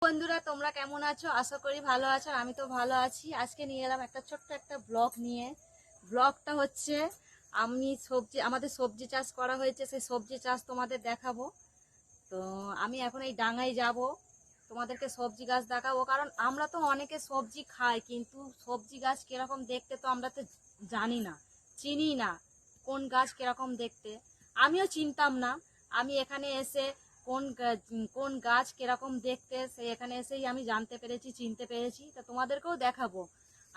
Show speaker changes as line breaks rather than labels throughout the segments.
বন্ধুরা, তোমরা কেমন আছো? আশা করি ভালো আছো। আমি তো ভালো আছি। আজকে নিয়ে এলাম একটা ছোট্ট একটা ব্লগ নিয়ে। ব্লগটা হচ্ছে আমাদের সবজি চাষ করা হয়েছে, সেই সবজি চাষ তোমাদের দেখাবো। তো আমি এখন এই ডাঙায় যাব, তোমাদেরকে সবজি গাছ দেখাবো। কারণ আমরা তো অনেকে সবজি খাই, কিন্তু সবজি গাছ কিরকম দেখতে তো আমরা তো জানি না, চিনি না কোন গাছ কিরকম দেখতে। আমিও চিনতাম না। আমি এখানে এসে কোন গাছ কিরকম দেখতে সেই এখানে এসেই আমি জানতে পেরেছি, চিনতে পেরেছি। তা তোমাদেরকেও দেখাবো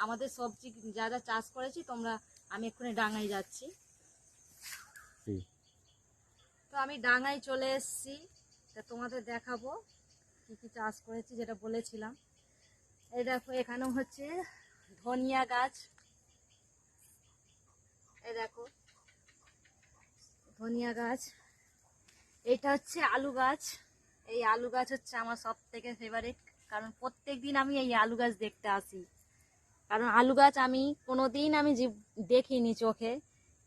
আমাদের সবজি যা যা চাষ করেছি। আমি এক্ষুনি ডাঙায় যাচ্ছি। তো আমি ডাঙায় চলে এসেছি, তা তোমাদের দেখাবো কি কি চাষ করেছি, যেটা বলেছিলাম। এই দেখো, এখানেও হচ্ছে ধনিয়া গাছ। এই দেখো ধনিয়া গাছ। এটা হচ্ছে আলু গাছ। এই আলু গাছ হচ্ছে আমার সব থেকে ফেভারিট, কারণ প্রত্যেক দিন আমি এই আলু গাছ দেখতে আসি। কারণ আলু গাছ আমি কোনোদিন দেখিনি চোখে।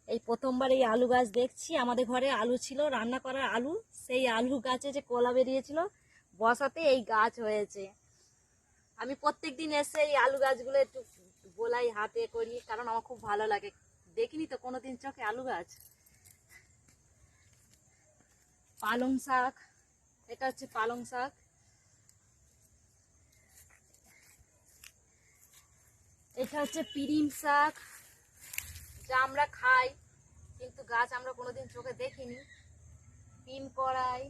এই প্রথমবার এই আলু গাছ দেখছি। আমাদের ঘরে আলু ছিল, রান্না করার আলু। সেই আলু গাছে যে কলা বেরিয়েছিল, বসাতে এই গাছ হয়েছে। আমি প্রত্যেক দিন এসে এই আলু গাছগুলো একটু গোলাই হাতে করি, কারণ আমার খুব ভালো লাগে। দেখিনি তো কোনোদিন চোখে আলু গাছ। পালং শাক, এটা হচ্ছে পালং শাক। এটা হচ্ছে পিরিম শাক, যা আমরা খাই, কিন্তু গাছ আমরা কোনোদিন চোখে দেখিনি। পিন কড়াই।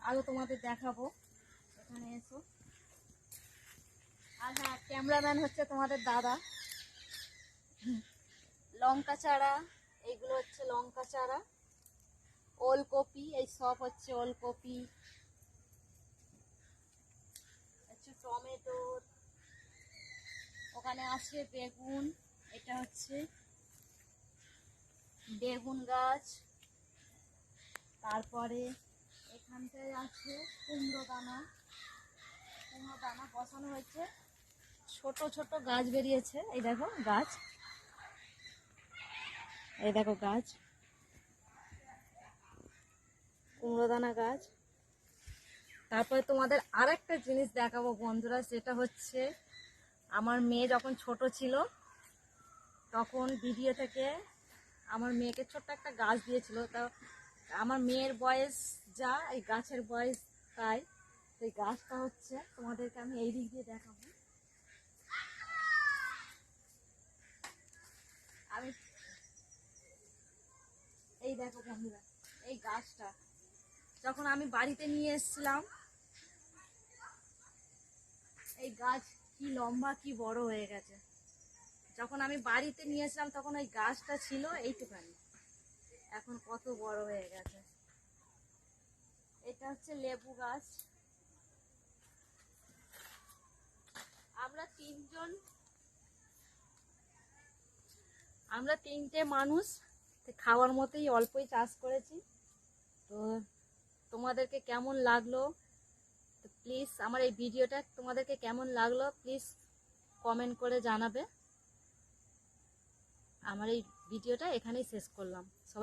আরো তোমাদের দেখাবো, এখানে এসো। আর হ্যাঁ, ক্যামেরাম্যান হচ্ছে তোমাদের দাদা। লঙ্কা চারা, এইগুলো হচ্ছে লঙ্কা চারা। ওলকপি, এই সব হচ্ছে ওলকপি। হচ্ছে টমেটো, ওখানে আছে বেগুন। এটা হচ্ছে বেগুন গাছ। তারপরে এখানটায় আছে কুমড়ো দানা। কুমড়ো দানা বসানো হয়েছে, ছোট ছোট গাছ বেরিয়েছে। এই দেখো গাছ, এই দেখো গাছ, কুমড়ো দানা গাছ। তারপরে তোমাদের আরেকটা জিনিস দেখাবো বন্ধুরা, সেটা হচ্ছে আমার মেয়ে যখন ছোট ছিল, তখন ভিডিও থেকে আমার মেয়েকে ছোট্ট একটা গাছ দিয়েছিল। তা আমার মেয়ের বয়স যা, এই গাছের বয়স তাই। এই গাছটা হচ্ছে তোমাদেরকে আমি এই দিক দিয়ে দেখাবো। আমি এই দেখো বন্ধুরা, এই গাছটা যখন আমি বাড়িতে নিয়ে এসেছিলাম, এই গাছ কি লম্বা, কি বড় হয়ে গেছে। যখন আমি বাড়িতে নিয়ে এসেছিলাম তখন ওই গাছটা ছিল এইটুখানি, এখন কত বড় হয়ে গেছে। এটা হচ্ছে লেবু গাছ। আমরা তিনজন, আমরা তিনটে মানুষ, খাওয়ার মতোই অল্পই চাষ করেছি। তো তোমাদেরকে কেমন লাগলো, তো প্লিজ আমার এই ভিডিওটা তোমাদেরকে কেমন লাগলো প্লিজ কমেন্ট করে জানাবে। আমার এই ভিডিওটা এখানেই শেষ করলাম।